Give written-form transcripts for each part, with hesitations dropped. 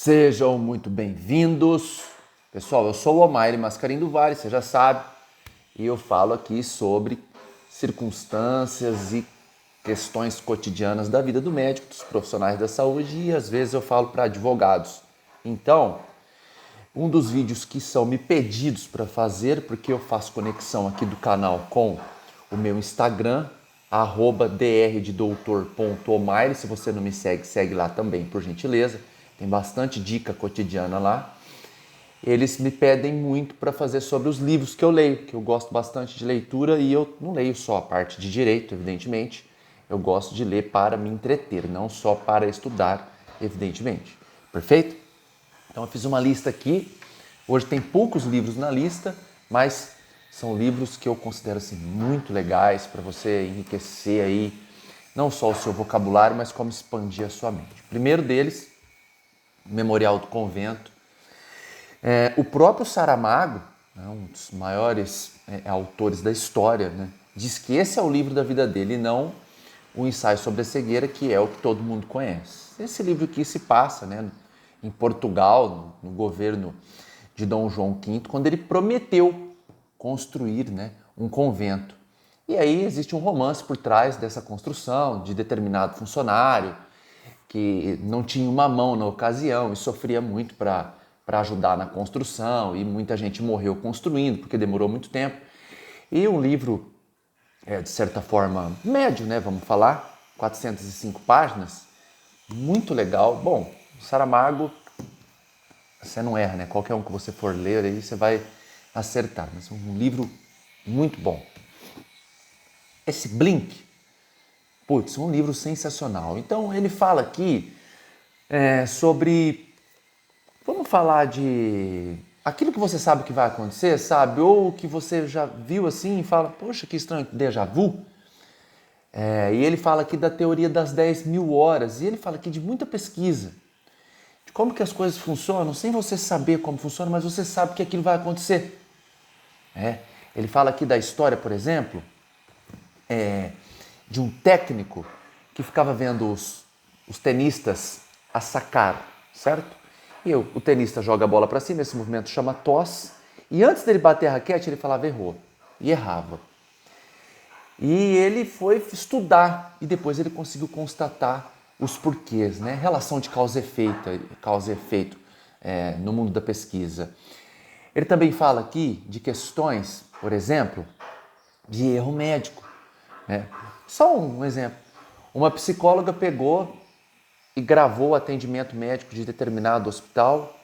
Sejam muito bem-vindos. Pessoal, eu sou o Omaire Mascarim do Vale, você já sabe, e eu falo aqui sobre circunstâncias e questões cotidianas da vida do médico, dos profissionais da saúde e às vezes eu falo para advogados. Então, um dos vídeos que são me pedidos para fazer, porque eu faço conexão aqui do canal com o meu Instagram, @drdoutor.omaire. Se você não me segue, segue lá também, por gentileza. Tem bastante dica cotidiana lá. Eles me pedem muito para fazer sobre os livros que eu leio, que eu gosto bastante de leitura e eu não leio só a parte de direito, evidentemente. Eu gosto de ler para me entreter, não só para estudar, evidentemente. Perfeito? Então eu fiz uma lista aqui. Hoje tem poucos livros na lista, mas são livros que eu considero assim, muito legais para você enriquecer aí não só o seu vocabulário, mas como expandir a sua mente. O primeiro deles, Memorial do Convento. O próprio Saramago, um dos maiores autores da história, diz que esse é o livro da vida dele e não o Ensaio sobre a Cegueira, que é o que todo mundo conhece. Esse livro aqui se passa em Portugal, no governo de Dom João V, quando ele prometeu construir um convento. E aí existe um romance por trás dessa construção, de determinado funcionário, que não tinha uma mão na ocasião e sofria muito para ajudar na construção e muita gente morreu construindo porque demorou muito tempo. E um livro, de certa forma, médio, vamos falar, 405 páginas, muito legal. Bom, Saramago, você não erra, qualquer um que você for ler aí você vai acertar, mas é um livro muito bom. Esse Blink, putz, um livro sensacional. Então ele fala aqui sobre, vamos falar de aquilo que você sabe que vai acontecer, sabe? Ou que você já viu assim e fala, poxa, que estranho, déjà vu. E ele fala aqui da teoria das 10.000 horas, e ele fala aqui de muita pesquisa, de como que as coisas funcionam, sem você saber como funciona, mas você sabe que aquilo vai acontecer. Ele fala aqui da história, por exemplo, de um técnico que ficava vendo os tenistas a sacar, certo? E o tenista joga a bola para cima, esse movimento chama toss, e antes dele bater a raquete ele falava errou, e errava. E ele foi estudar e depois ele conseguiu constatar os porquês, relação de causa e efeito no mundo da pesquisa. Ele também fala aqui de questões, por exemplo, de erro médico. Só um exemplo. Uma psicóloga pegou e gravou o atendimento médico de determinado hospital.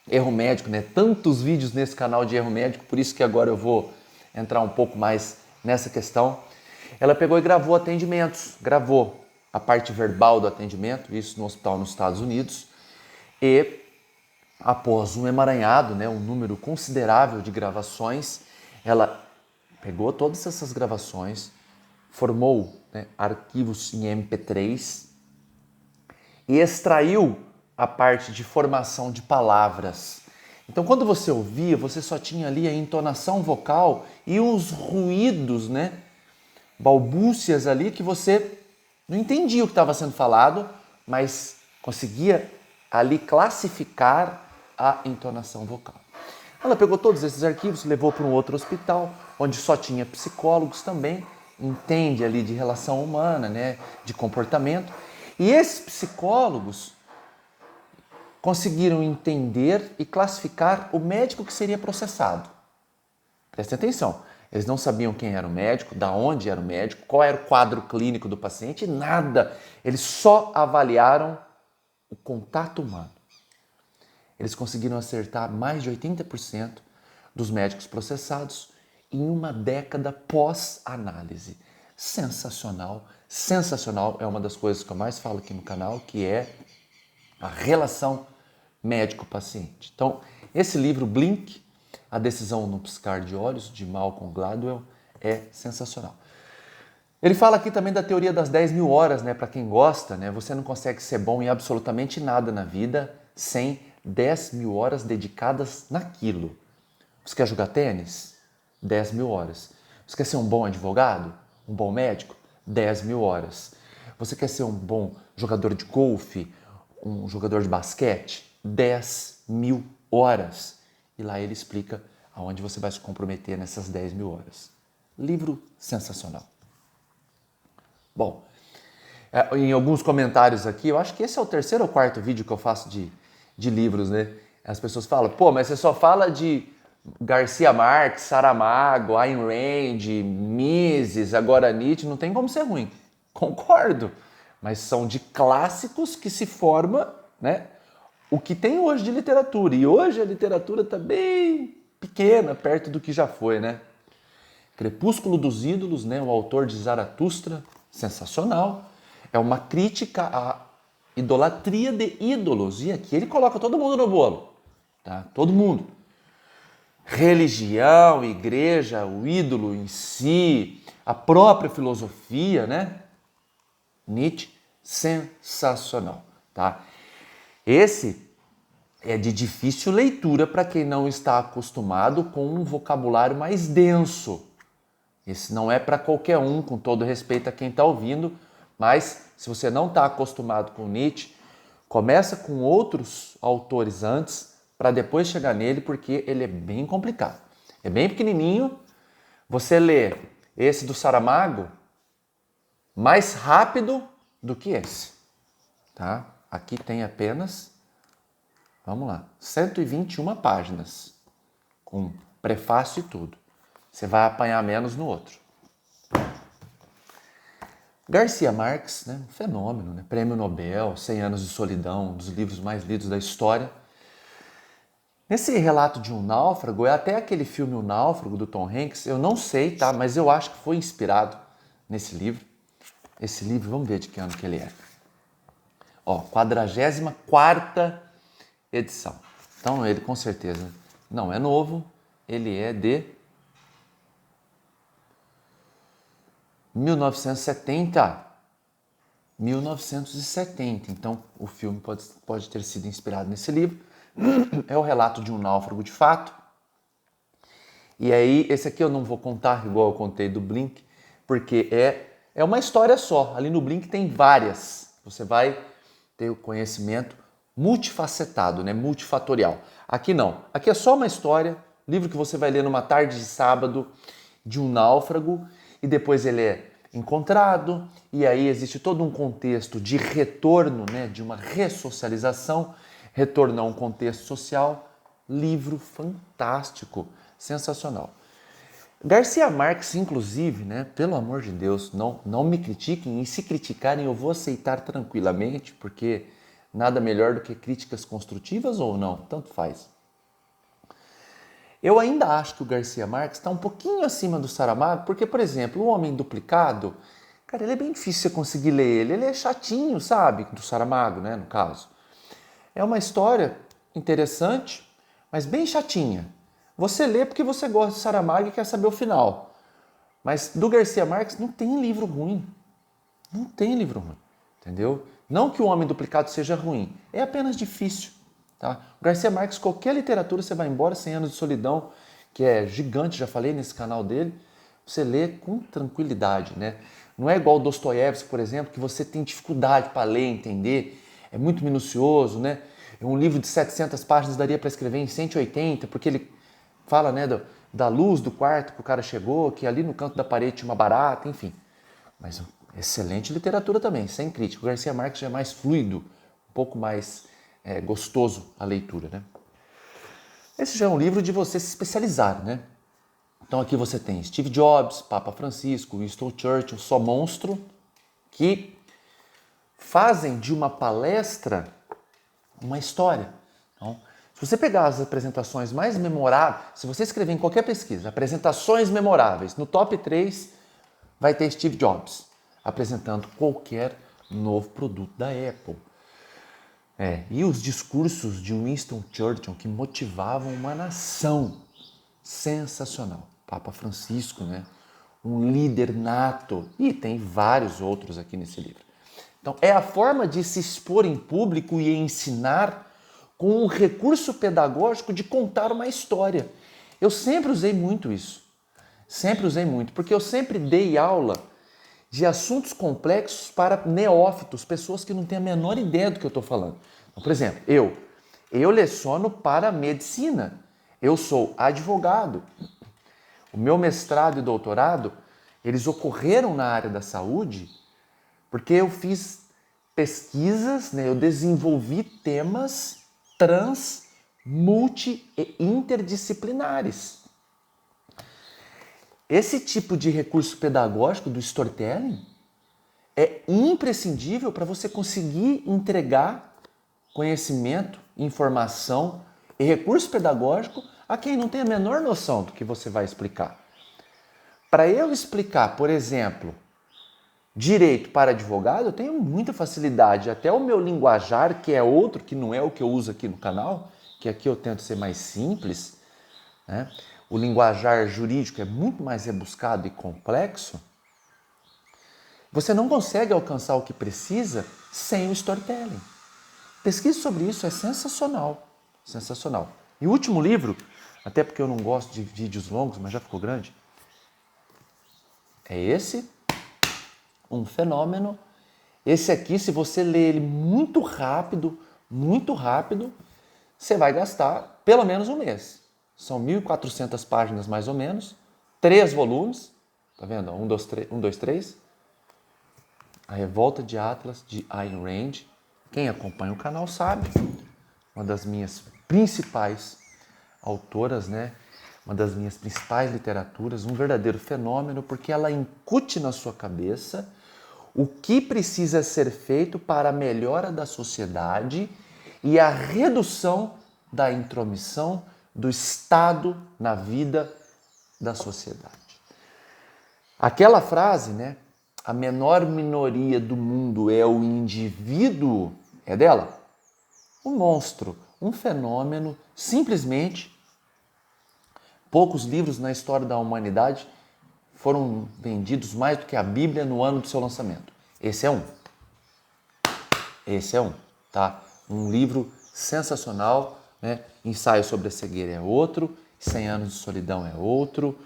Erro médico, Tantos vídeos nesse canal de erro médico, por isso que agora eu vou entrar um pouco mais nessa questão. Ela pegou e gravou atendimentos, gravou a parte verbal do atendimento, isso no hospital nos Estados Unidos, e após um emaranhado, um número considerável de gravações, ela pegou todas essas gravações, formou arquivos em MP3 e extraiu a parte de formação de palavras. Então, quando você ouvia, você só tinha ali a entonação vocal e os ruídos, balbúcias ali que você não entendia o que estava sendo falado, mas conseguia ali classificar a entonação vocal. Ela pegou todos esses arquivos, levou para um outro hospital, onde só tinha psicólogos também, entende ali de relação humana, de comportamento. E esses psicólogos conseguiram entender e classificar o médico que seria processado. Prestem atenção, eles não sabiam quem era o médico, da onde era o médico, qual era o quadro clínico do paciente, nada. Eles só avaliaram o contato humano. Eles conseguiram acertar mais de 80% dos médicos processados em uma década pós-análise. Sensacional, sensacional. É uma das coisas que eu mais falo aqui no canal, que é a relação médico-paciente. Então, esse livro, Blink, A Decisão no Piscar de Olhos, de Malcolm Gladwell, é sensacional. Ele fala aqui também da teoria das 10.000 horas, para quem gosta, você não consegue ser bom em absolutamente nada na vida sem 10.000 horas dedicadas naquilo. Você quer jogar tênis? 10.000 horas. Você quer ser um bom advogado? Um bom médico? 10.000 horas. Você quer ser um bom jogador de golfe? Um jogador de basquete? 10.000 horas. E lá ele explica aonde você vai se comprometer nessas 10.000 horas. Livro sensacional. Bom, em alguns comentários aqui, eu acho que esse é o terceiro ou quarto vídeo que eu faço de livros, né? As pessoas falam, pô, mas você só fala de Garcia Marques, Saramago, Ayn Rand, Mises, agora Nietzsche, não tem como ser ruim. Concordo, mas são de clássicos que se forma, né, o que tem hoje de literatura. E hoje a literatura está bem pequena, perto do que já foi, né? Crepúsculo dos Ídolos, né, o autor de Zaratustra, sensacional. É uma crítica à idolatria de ídolos. E aqui ele coloca todo mundo no bolo, tá? Todo mundo. Religião, igreja, o ídolo em si, a própria filosofia, né? Nietzsche, sensacional, tá? Esse é de difícil leitura para quem não está acostumado com um vocabulário mais denso. Esse não é para qualquer um, com todo respeito a quem está ouvindo, mas se você não está acostumado com Nietzsche, começa com outros autores antes, para depois chegar nele, porque ele é bem complicado. É bem pequenininho. Você lê esse do Saramago mais rápido do que esse, tá? Aqui tem apenas, vamos lá, 121 páginas, com prefácio e tudo. Você vai apanhar menos no outro. Garcia Marques, né? Um fenômeno, né? Prêmio Nobel, 100 anos de solidão, um dos livros mais lidos da história. Nesse relato de um náufrago, é até aquele filme O Náufrago, do Tom Hanks, eu não sei, tá? Mas eu acho que foi inspirado nesse livro. Esse livro, vamos ver de que ano que ele é. Ó, 44ª edição. Então ele com certeza não é novo, ele é de 1970. 1970. Então o filme pode ter sido inspirado nesse livro. É o relato de um náufrago de fato. E aí, esse aqui eu não vou contar igual eu contei do Blink, porque é uma história só. Ali no Blink tem várias. Você vai ter o conhecimento multifacetado, né? Multifatorial. Aqui não. Aqui é só uma história, livro que você vai ler numa tarde de sábado, de um náufrago, e depois ele é encontrado, e aí existe todo um contexto de retorno, né? De uma ressocialização, retorno a um contexto social. Livro fantástico, sensacional. Garcia Marques, inclusive, né, pelo amor de Deus, não me critiquem, e se criticarem eu vou aceitar tranquilamente, porque nada melhor do que críticas construtivas ou não, tanto faz. Eu ainda acho que o Garcia Marques está um pouquinho acima do Saramago, porque, por exemplo, O Homem Duplicado, cara, ele é bem difícil você conseguir ler ele é chatinho, sabe, do Saramago, né, no caso. É uma história interessante, mas bem chatinha. Você lê porque você gosta de Saramago e quer saber o final. Mas do Garcia Marques não tem livro ruim. Não tem livro ruim, entendeu? Não que O Homem Duplicado seja ruim, é apenas difícil. Tá? O Garcia Marques, qualquer literatura você vai embora, 100 anos de solidão, que é gigante, já falei nesse canal dele, você lê com tranquilidade, né? Não é igual o Dostoiévski, por exemplo, que você tem dificuldade para ler, entender, é muito minucioso, né? Um livro de 700 páginas daria para escrever em 180, porque ele fala, né, da luz do quarto que o cara chegou, que ali no canto da parede tinha uma barata, enfim. Mas excelente literatura também, sem crítica. O Garcia Marques já é mais fluido, um pouco mais gostoso a leitura, né? Esse já é um livro de você se especializar, né? Então aqui você tem Steve Jobs, Papa Francisco, Winston Churchill, só monstro, que fazem de uma palestra uma história. Então, se você pegar as apresentações mais memoráveis, se você escrever em qualquer pesquisa, apresentações memoráveis, no top 3 vai ter Steve Jobs apresentando qualquer novo produto da Apple. E os discursos de Winston Churchill que motivavam uma nação. Sensacional. Papa Francisco, né? Um líder nato. E tem vários outros aqui nesse livro. Então, é a forma de se expor em público e ensinar com um recurso pedagógico de contar uma história. Eu sempre usei muito isso. Sempre usei muito, porque eu sempre dei aula de assuntos complexos para neófitos, pessoas que não têm a menor ideia do que eu estou falando. Então, por exemplo, Eu leciono para medicina. Eu sou advogado. O meu mestrado e doutorado, eles ocorreram na área da saúde porque eu fiz pesquisas, né? Eu desenvolvi temas trans, multi e interdisciplinares. Esse tipo de recurso pedagógico do storytelling é imprescindível para você conseguir entregar conhecimento, informação e recurso pedagógico a quem não tem a menor noção do que você vai explicar. Para eu explicar, por exemplo, direito para advogado, eu tenho muita facilidade. Até o meu linguajar, que é outro, que não é o que eu uso aqui no canal, que aqui eu tento ser mais simples, né? O linguajar jurídico é muito mais rebuscado e complexo. Você não consegue alcançar o que precisa sem o storytelling. Pesquise sobre isso, é sensacional. Sensacional. E o último livro, até porque eu não gosto de vídeos longos, mas já ficou grande, é esse, Um Fenômeno. Esse aqui, se você ler ele muito rápido, você vai gastar pelo menos um mês. São 1.400 páginas mais ou menos, 3 volumes, tá vendo? 1, 2, 3. A Revolta de Atlas, de Ayn Rand. Quem acompanha o canal sabe, uma das minhas principais autoras, né? Uma das minhas principais literaturas, um verdadeiro fenômeno, porque ela incute na sua cabeça o que precisa ser feito para a melhora da sociedade e a redução da intromissão do Estado na vida da sociedade. Aquela frase, né? A menor minoria do mundo é o indivíduo, é dela? Um monstro, um fenômeno, simplesmente. Poucos livros na história da humanidade foram vendidos mais do que a Bíblia no ano do seu lançamento. Esse é um. Esse é um, tá? Um livro sensacional, né? Ensaio sobre a cegueira é outro, 100 anos de solidão é outro,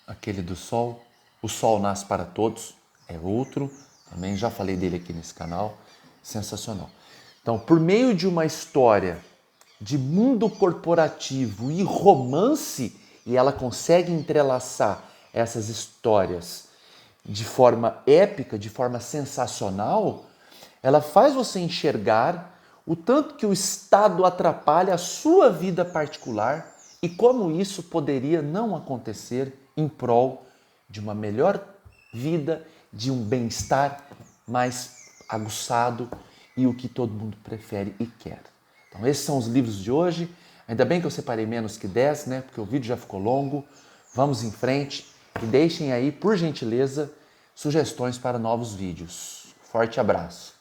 aquele do sol, O Sol Nasce para Todos é outro, também já falei dele aqui nesse canal, sensacional. Então, por meio de uma história de mundo corporativo e romance, e ela consegue entrelaçar essas histórias de forma épica, de forma sensacional, ela faz você enxergar o tanto que o Estado atrapalha a sua vida particular e como isso poderia não acontecer em prol de uma melhor vida, de um bem-estar mais aguçado e o que todo mundo prefere e quer. Então esses são os livros de hoje. Ainda bem que eu separei menos que 10, né? Porque o vídeo já ficou longo. Vamos em frente e deixem aí, por gentileza, sugestões para novos vídeos. Forte abraço!